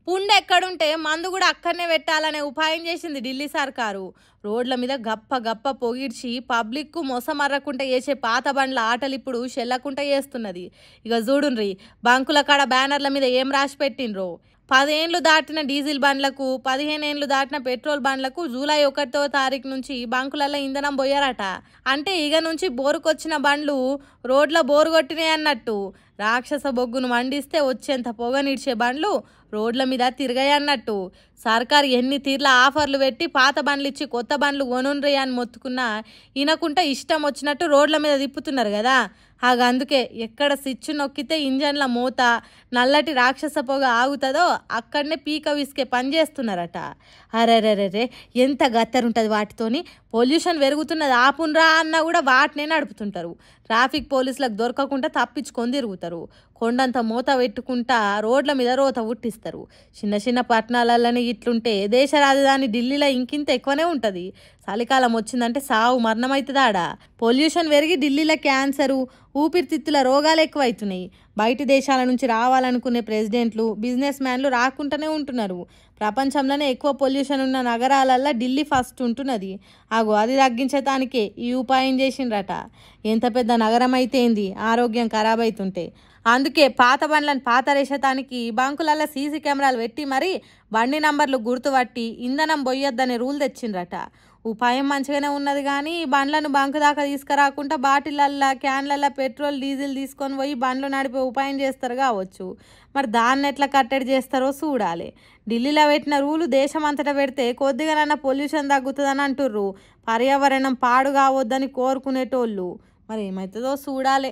పుండు ఎక్కడుంటే మందు కూడా అక్కడనే పెట్టాలనే ఉపాయం చేసింది ఢిల్లీ సర్కారు. రోడ్ల మీద గప్ప గప్ప పొగిడ్చి పబ్లిక్కు మొసమర్రకుంట చేసే పాత బండ్ల ఆటలు ఇప్పుడు చెల్లకుంట చేస్తున్నది. ఇక చూడుండ్రి, బంకుల కాడ బ్యానర్ల మీద ఏం రాసి పెట్టిండ్రో. 10 ఏండ్లు దాటిన డీజిల్ బండ్లకు, 15 ఏండ్లు దాటిన పెట్రోల్ బండ్లకు జూలై 1వ తారీఖు నుంచి బంకులలో ఇంధనం పోయారట. అంటే ఇక నుంచి బోరుకొచ్చిన బండ్లు రోడ్ల బోరు కొట్టినాయి అన్నట్టు. రాక్షస బొగ్గును మండిస్తే వచ్చేంత పొగ నిడిచే బండ్లు రోడ్ల మీద తిరగాయి అన్నట్టు. సర్కారు ఎన్ని తీర్ల ఆఫర్లు పెట్టి పాత బండ్లు ఇచ్చి కొత్త బండ్లు కొనుండ్రి అని మొత్తుకున్నా ఇనకుంట ఇష్టం వచ్చినట్టు రోడ్ల మీద తిప్పుతున్నారు కదా. అందుకే ఎక్కడ స్విచ్ నొక్కితే ఇంజన్ల మూత, నల్లటి రాక్షస పొగ ఆగుతుందో అక్కడనే పీక విసికే పని చేస్తున్నారట. అరెరెరెరే, ఎంత గత్తరుంటుంది వాటితోని. పొల్యూషన్ పెరుగుతున్నది ఆపునరా అన్నా కూడా వాటినే నడుపుతుంటారు. ట్రాఫిక్ పోలీసులకు దొరకకుండా తప్పించుకొని తిరుగుతారు. కొండంత మూత పెట్టుకుంటా రోడ్ల మీద రోత పుట్టిస్తారు. చిన్న చిన్న పట్టణాలలోనే ఇట్లుంటే దేశ రాజధాని ఢిల్లీలో ఇంకింత ఎక్కువనే ఉంటుంది. చలికాలం వచ్చిందంటే సావు మరణమవుతుందాడా. పొల్యూషన్ పెరిగి ఢిల్లీలో క్యాన్సరు, ఊపిరితిత్తుల రోగాలు ఎక్కువైతున్నాయి. బయటి దేశాల నుంచి రావాలనుకునే ప్రెసిడెంట్లు, బిజినెస్ మ్యాన్లు రాకుండానే ఉంటున్నారు. ప్రపంచంలోనే ఎక్కువ పొల్యూషన్ ఉన్న నగరాలల్లో ఢిల్లీ ఫస్ట్ ఉంటున్నది. అది తగ్గించడానికే ఈ ఉపాయం చేసిండ్రట. ఎంత పెద్ద నగరం అయితే ఏంది ఆరోగ్యం ఖరాబ్ అవుతుంటే. అందుకే పాత బండ్లను పాతరేసటానికి బంకులలో సీసీ కెమెరాలు పెట్టి మరీ బండి నంబర్లు గుర్తుపట్టి ఇంధనం పోయొద్దనే రూల్ తెచ్చిండ్రట. ఉపాయం మంచిగానే ఉన్నది కానీ బండ్లను బంకు దాకా తీసుకురాకుండా బాటిళ్ళల్లో, క్యాన్లల్లో పెట్రోల్, డీజిల్ తీసుకొని పోయి బండ్లు నడిపే ఉపాయం చేస్తారు కావచ్చు. మరి దాన్ని ఎట్లా కట్టడి చేస్తారో చూడాలి. ఢిల్లీలో పెట్టిన రూలు దేశం అంతటా పెడితే కొద్దిగానన్నా పొల్యూషన్ తగ్గుతుందని అంటుర్రు. పర్యావరణం పాడు కావద్దని కోరుకునేటోళ్ళు. మరి ఏమవుతుందో చూడాలి.